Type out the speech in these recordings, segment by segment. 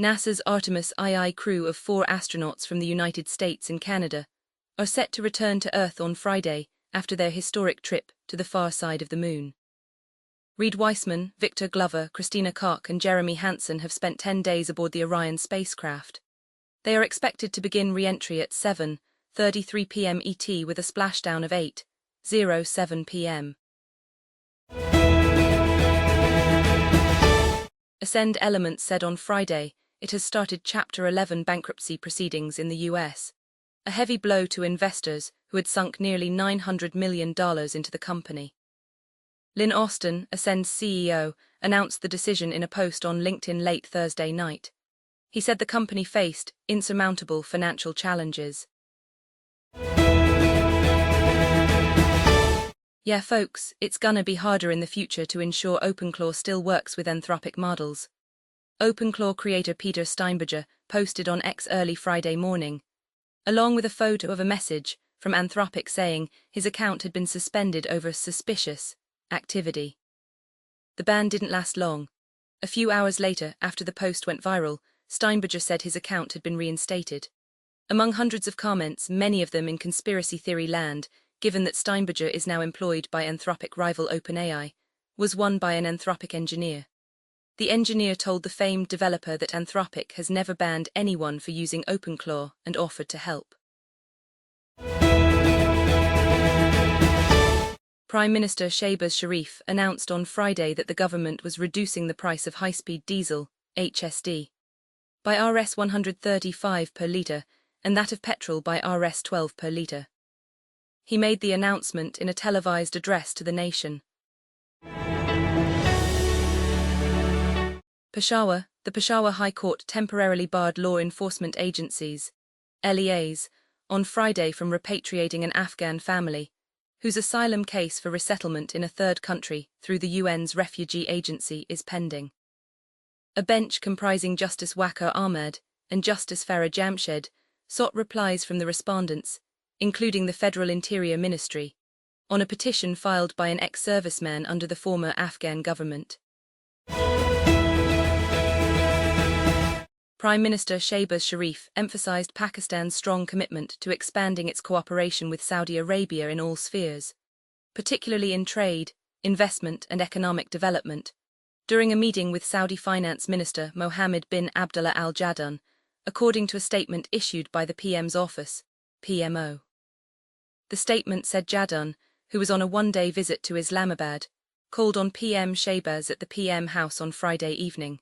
NASA's Artemis II crew of 4 astronauts from the United States and Canada are set to return to Earth on Friday after their historic trip to the far side of the Moon. Reed Wiseman, Victor Glover, Christina Koch and Jeremy Hansen have spent 10 days aboard the Orion spacecraft. They are expected to begin re-entry at 7:33 p.m. ET with a splashdown of 8:07 p.m. Ascend Elements said on Friday it has started Chapter 11 bankruptcy proceedings in the U.S., a heavy blow to investors who had sunk nearly $900 million into the company. Lynn Austin, Ascend's CEO, announced the decision in a post on LinkedIn late Thursday night. He said the company faced insurmountable financial challenges. Yeah, folks, it's gonna be harder in the future to ensure OpenClaw still works with Anthropic models. OpenClaw creator Peter Steinberger posted on X early Friday morning, along with a photo of a message from Anthropic saying his account had been suspended over suspicious activity. The ban didn't last long. A few hours later, after the post went viral, Steinberger said his account had been reinstated. Among hundreds of comments, many of them in conspiracy theory land, given that Steinberger is now employed by Anthropic rival OpenAI, was one by an Anthropic engineer. The engineer told the famed developer that Anthropic has never banned anyone for using OpenClaw and offered to help. Prime Minister Shehbaz Sharif announced on Friday that the government was reducing the price of high-speed diesel, HSD, by Rs 135 per litre and that of petrol by Rs 12 per litre. He made the announcement in a televised address to the nation. Peshawar, the Peshawar High Court temporarily barred law enforcement agencies, LEAs, on Friday from repatriating an Afghan family whose asylum case for resettlement in a third country through the UN's refugee agency is pending. A bench comprising Justice Waqar Ahmed and Justice Farah Jamshed sought replies from the respondents, including the Federal Interior Ministry, on a petition filed by an ex-serviceman under the former Afghan government. Prime Minister Shehbaz Sharif emphasized Pakistan's strong commitment to expanding its cooperation with Saudi Arabia in all spheres, particularly in trade, investment and economic development, during a meeting with Saudi Finance Minister Mohammed bin Abdullah Al Jaddan, according to a statement issued by the PM's office, PMO. The statement said Jaddan, who was on a one-day visit to Islamabad, called on PM Shehbaz at the PM House on Friday evening.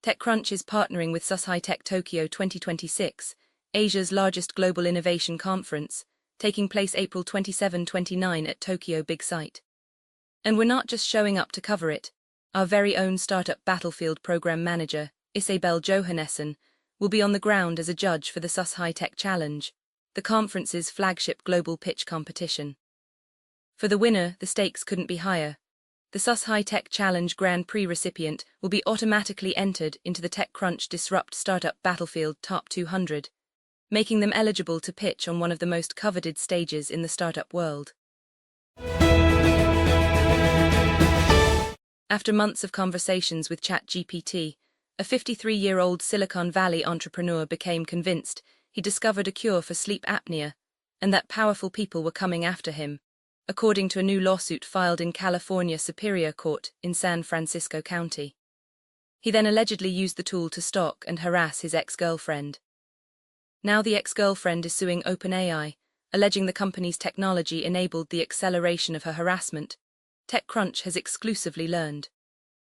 TechCrunch is partnering with SUS High Tech Tokyo 2026, Asia's largest global innovation conference, taking place April 27-29 at Tokyo Big Sight. And we're not just showing up to cover it. Our very own startup Battlefield program manager, Isabel Johannesson, will be on the ground as a judge for the SUS High Tech Challenge, the conference's flagship global pitch competition. For the winner, the stakes couldn't be higher. The SUS High Tech Challenge Grand Prix recipient will be automatically entered into the TechCrunch Disrupt Startup Battlefield Top 200, making them eligible to pitch on one of the most coveted stages in the startup world. After months of conversations with ChatGPT, a 53-year-old Silicon Valley entrepreneur became convinced he discovered a cure for sleep apnea and that powerful people were coming after him, according to a new lawsuit filed in California Superior Court in San Francisco County. He then allegedly used the tool to stalk and harass his ex-girlfriend. Now the ex-girlfriend is suing OpenAI, alleging the company's technology enabled the acceleration of her harassment, TechCrunch has exclusively learned.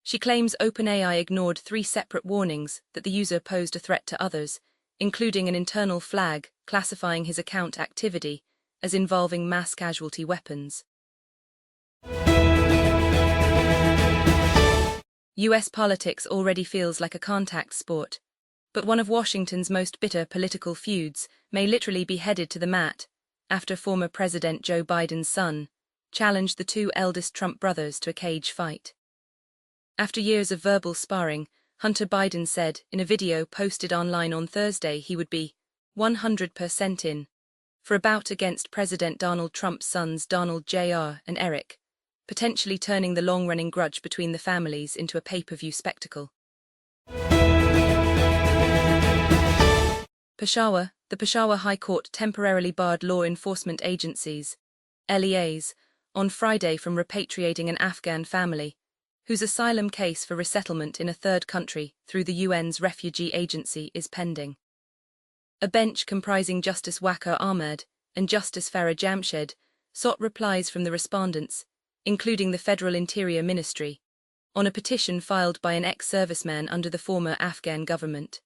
She claims OpenAI ignored 3 separate warnings that the user posed a threat to others, including an internal flag classifying his account activity as involving mass casualty weapons. US politics already feels like a contact sport, but one of Washington's most bitter political feuds may literally be headed to the mat after former President Joe Biden's son challenged the 2 eldest Trump brothers to a cage fight. After years of verbal sparring, Hunter Biden said in a video posted online on Thursday he would be 100% in for a bout against President Donald Trump's sons Donald Jr. and Eric, potentially turning the long-running grudge between the families into a pay-per-view spectacle. Peshawar. The Peshawar High Court temporarily barred law enforcement agencies, LEAs, on Friday from repatriating an Afghan family, whose asylum case for resettlement in a third country through the UN's refugee agency is pending. A bench comprising Justice Waqar Ahmed and Justice Farah Jamshed sought replies from the respondents, including the Federal Interior Ministry, on a petition filed by an ex-serviceman under the former Afghan government.